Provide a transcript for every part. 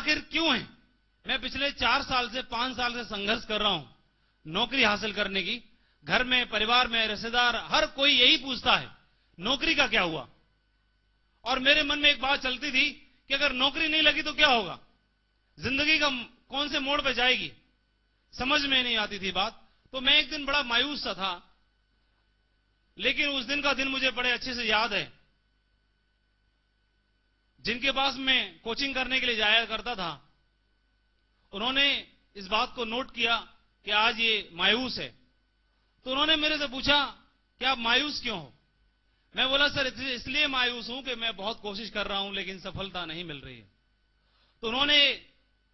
आखिर क्यों है? मैं पिछले 4 साल से 5 साल से संघर्ष कर रहा हूं नौकरी हासिल करने की। घर में, परिवार में, रिश्तेदार, हर कोई यही पूछता है नौकरी का क्या हुआ। और मेरे मन में एक बात चलती थी कि अगर नौकरी नहीं लगी तो क्या होगा, जिंदगी का कौन से मोड़ पे जाएगी, समझ में नहीं आती थी बात। तो मैं एक दिन बड़ा मायूस सा था, लेकिन उस दिन का दिन मुझे बड़े अच्छे से याद है। जिनके पास मैं कोचिंग करने के लिए जाया करता था, उन्होंने इस बात को नोट किया कि आज ये मायूस है। तो उन्होंने मेरे से पूछा कि आप मायूस क्यों हो? मैं बोला, सर इसलिए मायूस हूं कि मैं बहुत कोशिश कर रहा हूं लेकिन सफलता नहीं मिल रही है। तो उन्होंने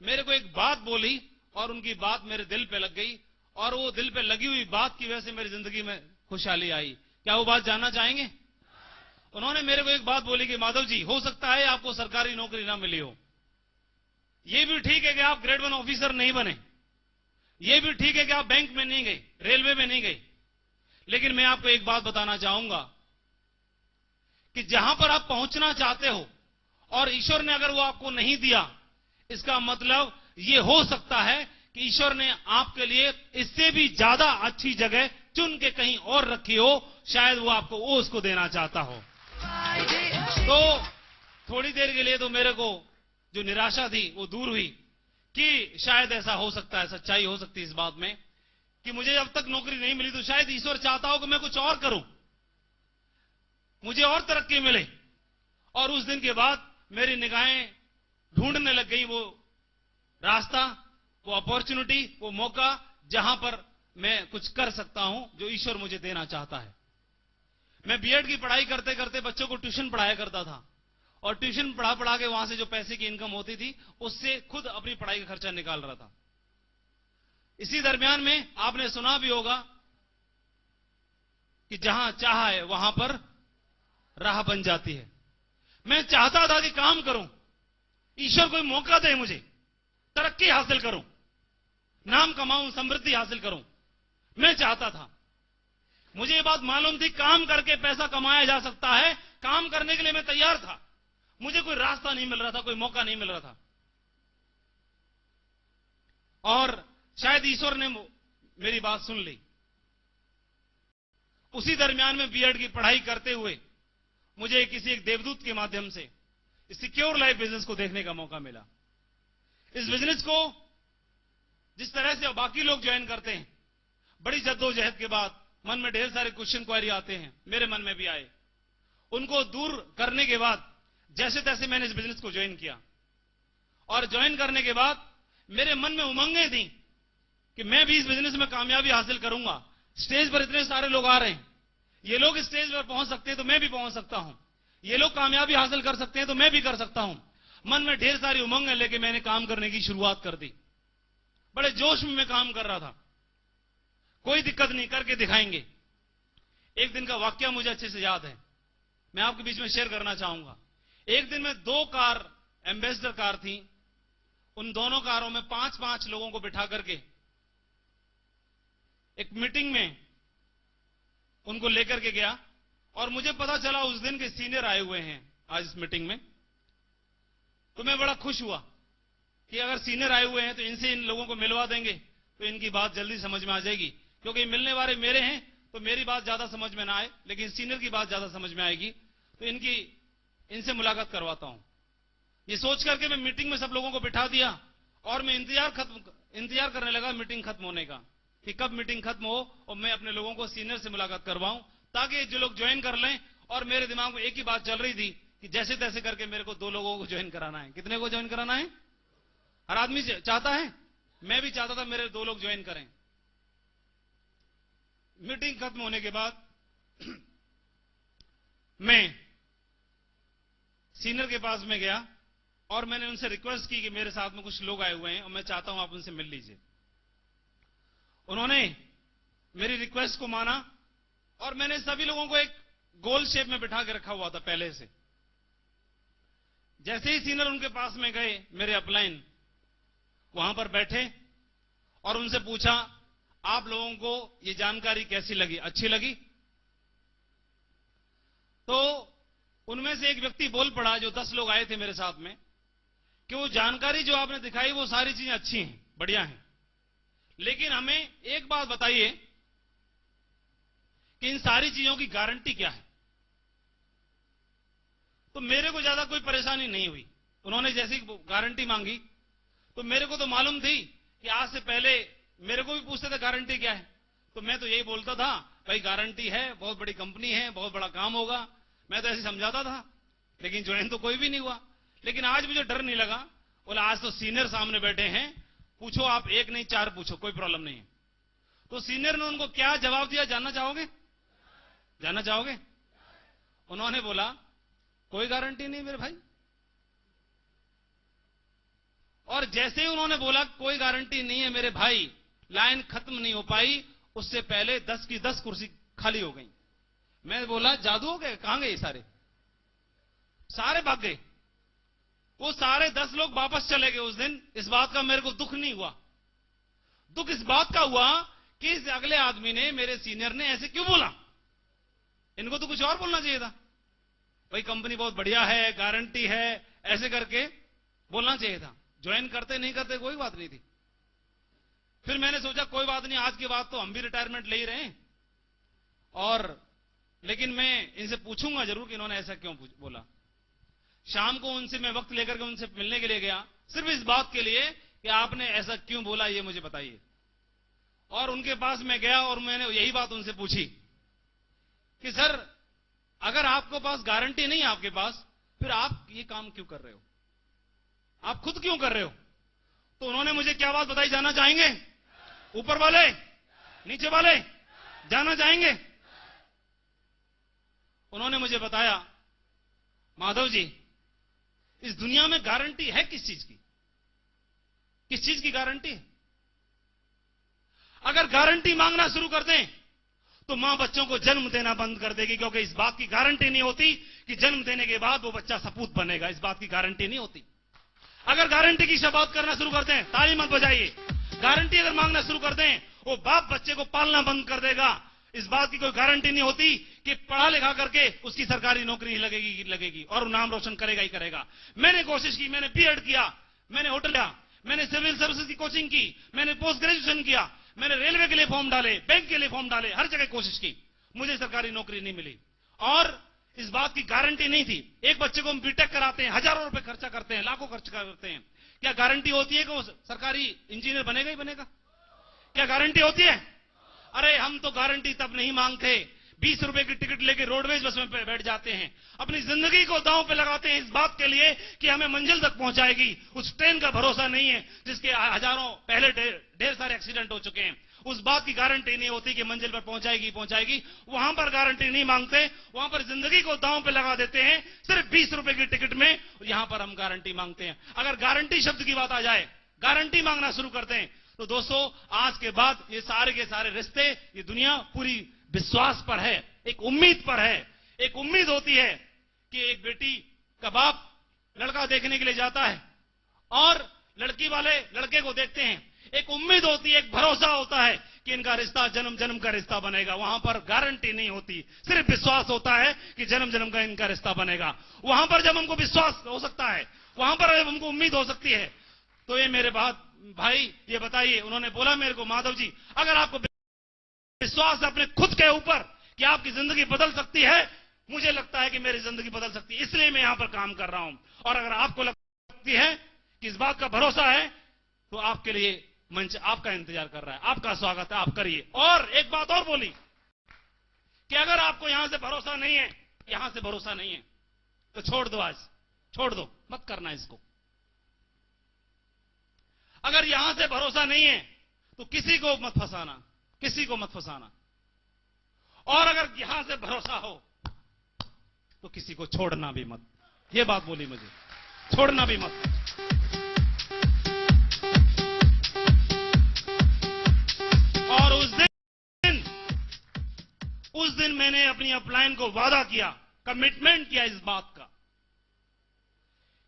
मेरे को एक बात बोली और उनकी बात मेरे दिल पे लग गई, और वो दिल पे लगी हुई बात की वजह से मेरी जिंदगी में खुशहाली आई। क्या वो बात जानना चाहेंगे? उन्होंने मेरे को एक बात बोली कि माधव जी, हो सकता है आपको सरकारी नौकरी ना मिली हो, ये भी ठीक है कि आप ग्रेड 1 ऑफिसर नहीं बने, ये भी ठीक है कि आप बैंक में नहीं गए, रेलवे में नहीं गए, लेकिन मैं आपको एक बात बताना चाहूंगा कि जहां पर आप पहुंचना चाहते हो और ईश्वर ने अगर वो आपको नहीं दिया, इसका मतलब ये हो सकता है कि ईश्वर ने आपके लिए इससे भी ज्यादा अच्छी जगह चुन के कहीं और रखी हो, शायद वो आपको वो उसको देना चाहता हो। तो थोड़ी देर के लिए तो मेरे को जो निराशा थी वो दूर हुई कि शायद ऐसा हो सकता है, सच्चाई हो सकती है इस बात में कि मुझे अब तक नौकरी नहीं मिली तो शायद ईश्वर चाहता हो कि मैं कुछ और करूं, मुझे और तरक्की मिले। और उस दिन के बाद मेरी निगाहें ढूंढने लग गई वो रास्ता, वो अपॉर्चुनिटी, वो मौका जहां पर मैं कुछ कर सकता हूं, जो ईश्वर मुझे देना चाहता है। मैं बीएड की पढ़ाई करते करते बच्चों को ट्यूशन पढ़ाया करता था, और ट्यूशन पढ़ा पढ़ा के वहां से जो पैसे की इनकम होती थी उससे खुद अपनी पढ़ाई का खर्चा निकाल रहा था। इसी दरमियान में आपने सुना भी होगा कि जहां चाह है वहां पर राह बन जाती है। मैं चाहता था कि काम करूं, ईश्वर कोई मौका दे, मुझे तरक्की हासिल करूं, नाम कमाऊं, समृद्धि हासिल करूं, मैं चाहता था। मुझे ये बात मालूम थी काम करके पैसा कमाया जा सकता है, काम करने के लिए मैं तैयार था। मुझे कोई रास्ता नहीं मिल रहा था, कोई मौका नहीं मिल रहा था, और शायद ईश्वर ने मेरी बात सुन ली। उसी दरमियान में बीएड की पढ़ाई करते हुए मुझे किसी एक देवदूत के माध्यम से सिक्योर लाइफ बिजनेस को देखने का मौका मिला। इस बिजनेस को जिस तरह से बाकी लोग ज्वाइन करते हैं, बड़ी जद्दोजहद के बाद मन में ढेर सारे क्वेश्चन क्वेरी आते हैं, मेरे मन में भी आए। उनको दूर करने के बाद जैसे तैसे मैंने इस बिजनेस को ज्वाइन किया, और ज्वाइन करने के बाद मेरे मन में उमंगें थी कि मैं भी इस बिजनेस में कामयाबी हासिल करूंगा। स्टेज पर इतने सारे लोग आ रहे हैं, ये लोग स्टेज पर पहुंच सकते हैं तो मैं भी पहुंच सकता हूं, ये लोग कामयाबी हासिल कर सकते हैं तो मैं भी कर सकता हूं। मन में ढेर सारी उमंगें लेके मैंने काम करने की शुरुआत कर दी। बड़े जोश में मैं काम कर रहा था, कोई दिक्कत नहीं, करके दिखाएंगे। एक दिन का वाकया मुझे अच्छे से याद है, मैं आपके बीच में शेयर करना चाहूंगा। एक दिन में 2 कार, एम्बेसडर कार थी, उन दोनों कारों में 5-5 लोगों को बिठा करके एक मीटिंग में उनको लेकर के गया, और मुझे पता चला उस दिन के सीनियर आए हुए हैं आज इस मीटिंग में। तो मैं बड़ा खुश हुआ कि अगर सीनियर आए हुए हैं तो इनसे इन लोगों को मिलवा देंगे तो इनकी बात जल्दी समझ में आ जाएगी, क्योंकि मिलने वाले मेरे हैं तो मेरी बात ज्यादा समझ में ना आए, लेकिन सीनियर की बात ज्यादा समझ में आएगी, तो इनसे मुलाकात करवाता हूं। ये सोच करके मैं मीटिंग में सब लोगों को बिठा दिया, और मैं इंतजार करने लगा मीटिंग खत्म होने का, कि कब मीटिंग खत्म हो और मैं अपने लोगों को सीनियर से मुलाकात करवाऊं, ताकि जो लोग ज्वाइन कर लें। और मेरे दिमाग में एक ही बात चल रही थी कि जैसे तैसे करके मेरे को 2 लोगों को ज्वाइन कराना है। कितने को ज्वाइन कराना है? हर आदमी चाहता है, मैं भी चाहता था मेरे 2 लोग ज्वाइन करें। मीटिंग खत्म होने के बाद मैं सीनियर के पास में गया और मैंने उनसे रिक्वेस्ट की कि मेरे साथ में कुछ लोग आए हुए हैं और मैं चाहता हूं आप उनसे मिल लीजिए। उन्होंने मेरी रिक्वेस्ट को माना, और मैंने सभी लोगों को एक गोल शेप में बिठा के रखा हुआ था पहले से। जैसे ही सीनियर उनके पास में गए, मेरे अपलाइन वहां पर बैठे, और उनसे पूछा, आप लोगों को ये जानकारी कैसी लगी, अच्छी लगी? तो उनमें से एक व्यक्ति बोल पड़ा, जो 10 लोग आए थे मेरे साथ में, कि वो जानकारी जो आपने दिखाई वो सारी चीजें अच्छी हैं, बढ़िया हैं, लेकिन हमें एक बात बताइए कि इन सारी चीजों की गारंटी क्या है। तो मेरे को ज्यादा कोई परेशानी नहीं हुई। उन्होंने जैसी गारंटी मांगी तो मेरे को तो मालूम थी कि आज से पहले मेरे को भी पूछते थे गारंटी क्या है, तो मैं तो यही बोलता था भाई गारंटी है, बहुत बड़ी कंपनी है, बहुत बड़ा काम होगा, मैं तो ऐसे समझाता था, लेकिन ज्वाइन तो कोई भी नहीं हुआ। लेकिन आज मुझे डर नहीं लगा, बोला आज तो सीनियर सामने बैठे हैं, पूछो आप, एक नहीं 4 पूछो, कोई प्रॉब्लम नहीं है। तो सीनियर ने उनको क्या जवाब दिया जानना चाहोगे? जानना चाहोगे? उन्होंने बोला कोई गारंटी नहीं मेरे भाई। और जैसे ही उन्होंने बोला कोई गारंटी नहीं है मेरे भाई, लाइन खत्म नहीं हो पाई, उससे पहले 10 की 10 कुर्सी खाली हो गई। मैं बोला जादू हो गया, कहां गए सारे? सारे भाग गए। वो सारे 10 लोग वापस चले गए उस दिन। इस बात का मेरे को दुख नहीं हुआ। दुख इस बात का हुआ कि इस अगले आदमी ने, मेरे सीनियर ने ऐसे क्यों बोला। इनको तो कुछ और बोलना चाहिए था, भाई कंपनी बहुत बढ़िया है, गारंटी है, ऐसे करके बोलना चाहिए था। ज्वाइन करते नहीं करते कोई बात नहीं थी। फिर मैंने सोचा कोई बात नहीं, आज के बाद तो हम भी रिटायरमेंट ले ही रहे हैं, और लेकिन मैं इनसे पूछूंगा जरूर कि इन्होंने ऐसा क्यों बोला। शाम को उनसे मैं वक्त लेकर के उनसे मिलने के लिए गया, सिर्फ इस बात के लिए कि आपने ऐसा क्यों बोला, ये मुझे बताइए। और उनके पास मैं गया और मैंने यही बात उनसे पूछी कि सर अगर आपके पास गारंटी नहीं है, आपके पास, फिर आप ये काम क्यों कर रहे हो, आप खुद क्यों कर रहे हो? तो उन्होंने मुझे क्या बात बताई, जानना चाहेंगे? ऊपर वाले, नीचे वाले, जानना चाहेंगे? उन्होंने मुझे बताया माधव जी, इस दुनिया में गारंटी है किस चीज की? किस चीज की गारंटी है? अगर गारंटी मांगना शुरू कर दें तो मां बच्चों को जन्म देना बंद कर देगी, क्योंकि इस बात की गारंटी नहीं होती कि जन्म देने के बाद वो बच्चा सपूत बनेगा। इस बात की गारंटी नहीं होती। अगर गारंटी की बात करना शुरू कर दें, ताली मत बजाइए, गारंटी अगर मांगना शुरू कर दें, वो बाप बच्चे को पालना बंद कर देगा। इस बात की कोई गारंटी नहीं होती कि पढ़ा लिखा करके उसकी सरकारी नौकरी लगेगी और नाम रोशन करेगा ही करेगा। मैंने कोशिश की, मैंने बीएड किया, मैंने होटल किया, मैंने सिविल सर्विसेज की कोचिंग की, मैंने पोस्ट ग्रेजुएशन किया, मैंने रेलवे के लिए फॉर्म डाले, बैंक के लिए फॉर्म डाले, हर जगह कोशिश की, मुझे सरकारी नौकरी नहीं मिली। और इस बात की गारंटी नहीं थी। एक बच्चे को हम बीटेक कराते हैं, हजारों रुपए खर्चा करते हैं, लाखों खर्च करते हैं, क्या गारंटी होती है कि वो सरकारी इंजीनियर बनेगा ही बनेगा? क्या गारंटी होती है? अरे हम तो गारंटी तब नहीं मांगते, 20 रुपए की टिकट लेके रोडवेज बस में बैठ जाते हैं, अपनी जिंदगी को दांव पे लगाते हैं इस बात के लिए कि हमें मंजिल तक पहुंचाएगी। उस ट्रेन का भरोसा नहीं है जिसके हजारों पहले ढेर सारे एक्सीडेंट हो चुके हैं। उस बात की गारंटी नहीं होती कि मंजिल पर पहुंचाएगी। वहां पर गारंटी नहीं मांगते, वहां पर जिंदगी को दांव पे लगा देते हैं सिर्फ 20 रुपए की टिकट में। यहां पर हम गारंटी मांगते हैं। अगर गारंटी शब्द की बात आ जाए, गारंटी मांगना शुरू करते हैं, तो दोस्तों आज के बाद ये सारे के सारे रिश्ते, ये दुनिया पूरी विश्वास पर है, एक उम्मीद पर है। एक उम्मीद होती है कि एक बेटी का बाप लड़का देखने के लिए जाता है और लड़की वाले लड़के को देखते हैं। एक उम्मीद होती है, एक भरोसा होता है कि इनका रिश्ता जन्म जन्म का रिश्ता बनेगा। वहां पर गारंटी नहीं होती, सिर्फ विश्वास होता है कि जन्म जन्म का इनका रिश्ता बनेगा। वहां पर जब हमको विश्वास हो सकता है, वहां पर जब हमको उम्मीद हो सकती है, तो ये मेरे बात भाई ये बताइए, उन्होंने बोला मेरे को, माधव जी अगर आपको विश्वास है अपने खुद के ऊपर कि आपकी जिंदगी बदल सकती है, मुझे लगता है कि मेरी जिंदगी बदल सकती है, इसलिए मैं यहां पर काम कर रहा हूं। और अगर आपको लगती है कि इस बात का भरोसा है, तो आपके लिए मंच आपका इंतजार कर रहा है, आपका स्वागत है, आप करिए। और एक बात और बोली कि अगर आपको यहां से भरोसा नहीं है, यहां से भरोसा नहीं है, तो छोड़ दो, आज छोड़ दो, मत करना इसको। अगर यहां से भरोसा नहीं है तो किसी को मत फंसाना, किसी को मत फंसाना। और अगर यहां से भरोसा हो तो किसी को छोड़ना भी मत। ये बात बोली मुझे, छोड़ना भी मत। और उस दिन मैंने अपनी अपलाइन को वादा किया, कमिटमेंट किया इस बात का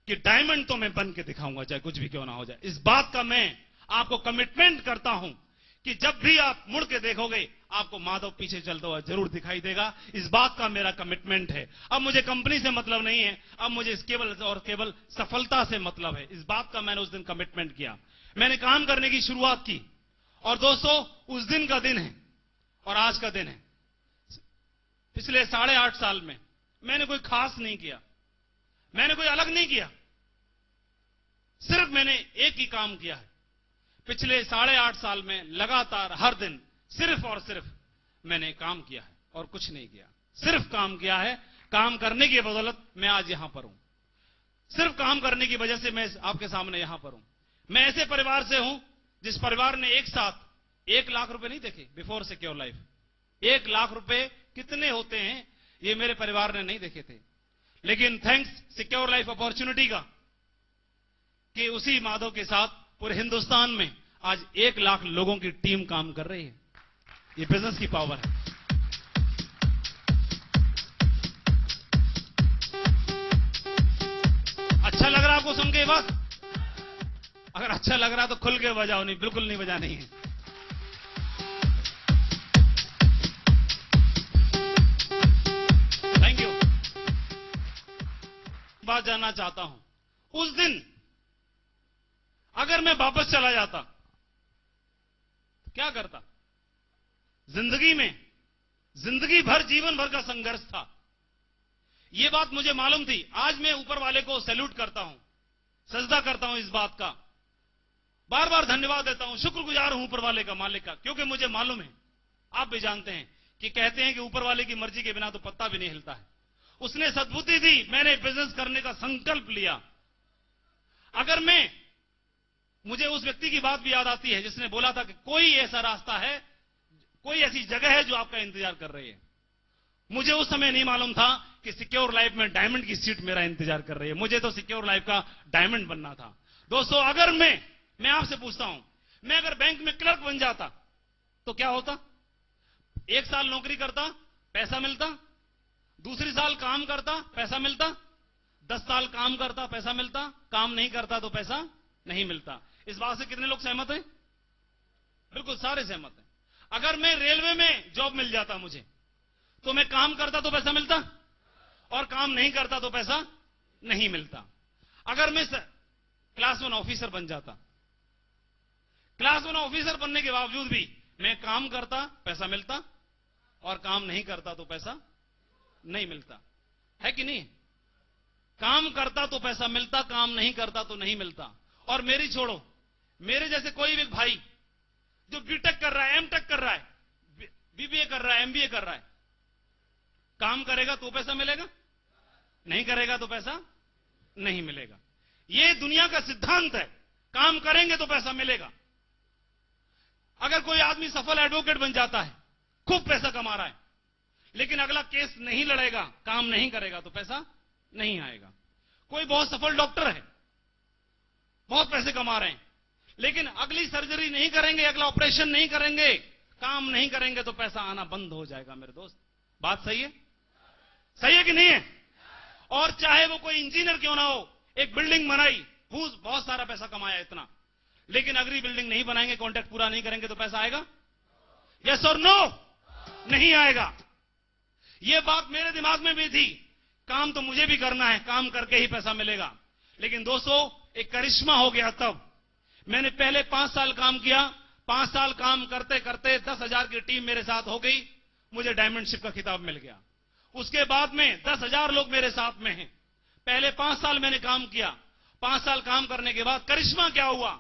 कि डायमंड तो मैं बन के दिखाऊंगा, चाहे कुछ भी क्यों ना हो जाए। इस बात का मैं आपको कमिटमेंट करता हूं कि जब भी आप मुड़ के देखोगे, आपको माधव पीछे चलता हुआ जरूर दिखाई देगा। इस बात का मेरा कमिटमेंट है। अब मुझे कंपनी से मतलब नहीं है, अब मुझे केवल सफलता से मतलब है। इस बात का मैंने उस दिन कमिटमेंट किया, मैंने काम करने की शुरुआत की। और दोस्तों, उस दिन का दिन है और आज का दिन है। पिछले 8.5 साल में मैंने कोई खास नहीं किया, मैंने कोई अलग नहीं किया, सिर्फ मैंने एक ही काम किया है। पिछले 8.5 साल में लगातार हर दिन सिर्फ और सिर्फ मैंने काम किया है और कुछ नहीं किया। सिर्फ काम किया है। काम करने की बदौलत मैं आज यहां पर हूं। सिर्फ काम करने की वजह से मैं आपके सामने यहां पर हूं। मैं ऐसे परिवार से हूं जिस परिवार ने एक साथ 1 लाख रुपए नहीं देखे बिफोर सिक्योर लाइफ। 1 लाख रुपए कितने होते हैं ये मेरे परिवार ने नहीं देखे थे। लेकिन थैंक्स सिक्योर लाइफ अपॉर्चुनिटी का कि उसी माधव के साथ पूरे हिंदुस्तान में आज 1 लाख लोगों की टीम काम कर रही है। ये बिजनेस की पावर है। अच्छा लग रहा है आपको सुन के ये बात? अगर अच्छा लग रहा तो खुल के बजाओ, नहीं बिल्कुल नहीं बजानी है। Thank you. बात जानना चाहता हूं, उस दिन अगर मैं वापस चला जाता तो क्या करता? जिंदगी में जिंदगी भर जीवन भर का संघर्ष था, यह बात मुझे मालूम थी। आज मैं ऊपर वाले को सैल्यूट करता हूं, सजदा करता हूं इस बात का, बार बार धन्यवाद देता हूं, शुक्रगुजार हूं ऊपर वाले का, मालिक का, क्योंकि मुझे मालूम है, आप भी जानते हैं कि कहते हैं कि ऊपर वाले की मर्जी के बिना तो पत्ता भी नहीं हिलता है। उसने सद्बुद्धि दी, मैंने बिजनेस करने का संकल्प लिया। अगर मुझे उस व्यक्ति की बात भी याद आती है जिसने बोला था कि कोई ऐसा रास्ता है, कोई ऐसी जगह है जो आपका इंतजार कर रही है। मुझे उस समय नहीं मालूम था कि सिक्योर लाइफ में डायमंड की सीट मेरा इंतजार कर रही है। मुझे तो सिक्योर लाइफ का डायमंड बनना था। दोस्तों, अगर मैं आपसे पूछता हूं, मैं अगर बैंक में क्लर्क बन जाता तो क्या होता? 1 साल नौकरी करता, पैसा मिलता, दूसरी साल काम करता, पैसा मिलता, 10 साल काम करता, पैसा मिलता, काम नहीं करता तो पैसा नहीं मिलता। इस बात से कितने लोग सहमत हैं? बिल्कुल सारे सहमत हैं। अगर मैं रेलवे में जॉब मिल जाता मुझे, तो मैं काम करता तो पैसा मिलता और काम नहीं करता तो पैसा नहीं मिलता। अगर मैं क्लास 1 ऑफिसर बन जाता, क्लास 1 ऑफिसर बनने के बावजूद भी मैं काम करता, पैसा मिलता और काम नहीं करता तो पैसा नहीं मिलता, है कि नहीं? काम करता तो पैसा मिलता, काम नहीं करता तो नहीं मिलता। और मेरी छोड़ो, मेरे जैसे कोई भी भाई जो बीटेक कर रहा है, एमटेक कर रहा है, बीबीए कर रहा है, एमबीए कर रहा है, काम करेगा तो पैसा मिलेगा, नहीं करेगा तो पैसा नहीं मिलेगा। यह दुनिया का सिद्धांत है। काम करेंगे तो पैसा मिलेगा। अगर कोई आदमी सफल एडवोकेट बन जाता है, खूब पैसा कमा रहा है, लेकिन अगला केस नहीं लड़ेगा, काम नहीं करेगा तो पैसा नहीं आएगा। कोई बहुत सफल डॉक्टर है, बहुत पैसे कमा रहे हैं, लेकिन अगली सर्जरी नहीं करेंगे, अगला ऑपरेशन नहीं करेंगे, काम नहीं करेंगे तो पैसा आना बंद हो जाएगा। मेरे दोस्त, बात सही है? सही है कि नहीं है? और चाहे वो कोई इंजीनियर क्यों ना हो, एक बिल्डिंग बनाई, बहुत सारा पैसा कमाया इतना, लेकिन अगली बिल्डिंग नहीं बनाएंगे, कॉन्ट्रैक्ट पूरा नहीं करेंगे तो पैसा आएगा? यस और नो? नहीं आएगा। यह बात मेरे दिमाग में भी थी। काम तो मुझे भी करना है, काम करके ही पैसा मिलेगा। लेकिन दोस्तों, एक करिश्मा हो गया तब। मैंने पहले 5 साल काम किया, 5 साल काम करते करते 10,000 की टीम मेरे साथ हो गई, मुझे डायमंडशिप का खिताब मिल गया। उसके बाद में 10,000 लोग मेरे साथ में हैं। पहले 5 साल मैंने काम किया, 5 साल काम करने के बाद करिश्मा क्या हुआ,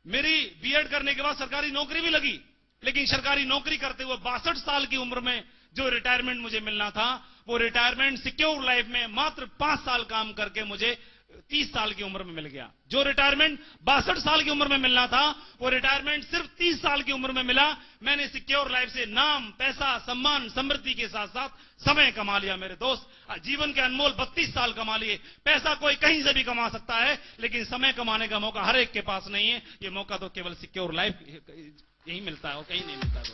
मेरी बीएड करने के बाद सरकारी नौकरी भी लगी, लेकिन सरकारी नौकरी करते हुए 62 साल की उम्र में जो रिटायरमेंट मुझे मिलना था, वो रिटायरमेंट सिक्योर लाइफ में मात्र 5 साल काम करके मुझे 30 साल की उम्र में मिल गया। जो रिटायरमेंट 62 साल की उम्र में मिलना था, वो रिटायरमेंट सिर्फ 30 साल की उम्र में मिला। मैंने सिक्योर लाइफ से नाम, पैसा, सम्मान, समृद्धि के साथ साथ समय कमा लिया। मेरे दोस्त, जीवन के अनमोल 32 साल कमा लिए। पैसा कोई कहीं से भी कमा सकता है, लेकिन समय कमाने का मौका हर एक के पास नहीं है। ये मौका तो केवल सिक्योर लाइफ यही मिलता है और कहीं नहीं मिलता है।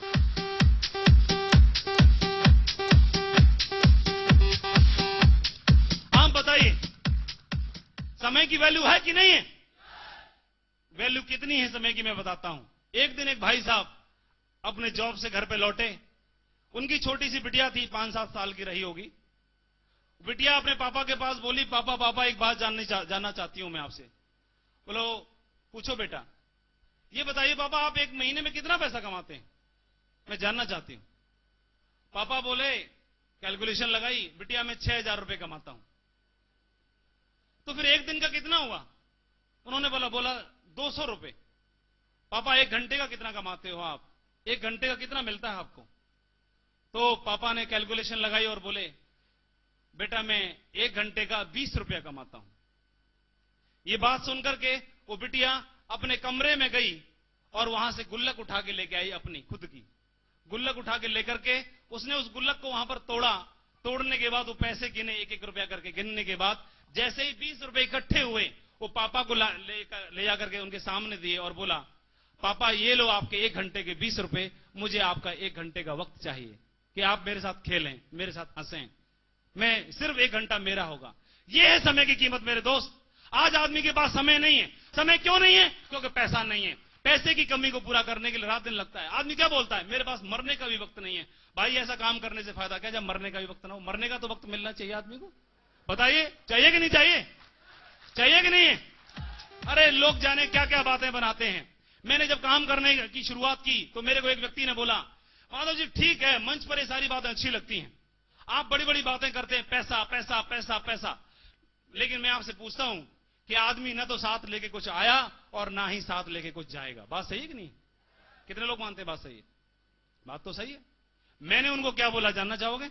आप बताइए, समय की वैल्यू है कि नहीं है? वैल्यू कितनी है समय की, मैं बताता हूं। एक दिन एक भाई साहब अपने जॉब से घर पे लौटे। उनकी छोटी सी बिटिया थी, 5-7 साल की रही होगी। बिटिया अपने पापा के पास बोली, पापा पापा एक बात जानना चाहती हूं मैं आपसे। बोलो पूछो बेटा। ये बताइए पापा, आप एक महीने में कितना पैसा कमाते हैं, मैं जानना चाहती हूं। पापा बोले, कैलकुलेशन लगाई, बिटिया मैं 6,000 रुपए कमाता हूं। तो फिर एक दिन का कितना हुआ? उन्होंने बोला 200 रुपए। पापा 1 घंटे का कितना कमाते हो आप? 1 घंटे का कितना मिलता है आपको? तो पापा ने कैलकुलेशन लगाई और बोले, बेटा मैं 1 घंटे का 20 रुपया कमाता हूं। ये बात सुनकर के वो बिटिया अपने कमरे में गई और वहां से गुल्लक उठा के लेके आई, अपनी खुद की गुल्लक उठा के लेकर के उसने उस गुल्लक को वहां पर तोड़ा। तोड़ने के बाद वो पैसे गिने, 1-1 रुपया करके गिनने के बाद जैसे ही 20 रुपए इकट्ठे हुए, वो पापा को ले जाकर के उनके सामने दिए और बोला, पापा ये लो आपके 1 घंटे के 20 रुपए, मुझे आपका 1 घंटे का वक्त चाहिए कि आप मेरे साथ खेलें, मेरे साथ हंसें, मैं सिर्फ 1 घंटा मेरा होगा। यह है समय की कीमत मेरे दोस्त। आज आदमी के पास समय नहीं है। समय क्यों नहीं है? क्योंकि पैसा नहीं है। पैसे की कमी को पूरा करने के लिए रात दिन लगता है। आदमी क्या बोलता है, मेरे पास मरने का भी वक्त नहीं है। भाई ऐसा काम करने से फायदा क्या जब मरने का भी वक्त ना हो? मरने का तो वक्त मिलना चाहिए आदमी को। बताइए, चाहिए कि नहीं चाहिए? चाहिए कि नहीं है? अरे लोग जाने क्या क्या बातें बनाते हैं। मैंने जब काम करने की शुरुआत की तो मेरे को एक व्यक्ति ने बोला, माधव जी ठीक है, मंच पर ये सारी बातें अच्छी लगती हैं, आप बड़ी बड़ी बातें करते हैं, पैसा पैसा पैसा पैसा, लेकिन मैं आपसे पूछता हूं कि आदमी ना तो साथ लेके कुछ आया और ना ही साथ लेके कुछ जाएगा। बात सही है कि नहीं? कितने लोग मानते हैं बात सही है? बात तो सही है। मैंने उनको क्या बोला जानना चाहोगे?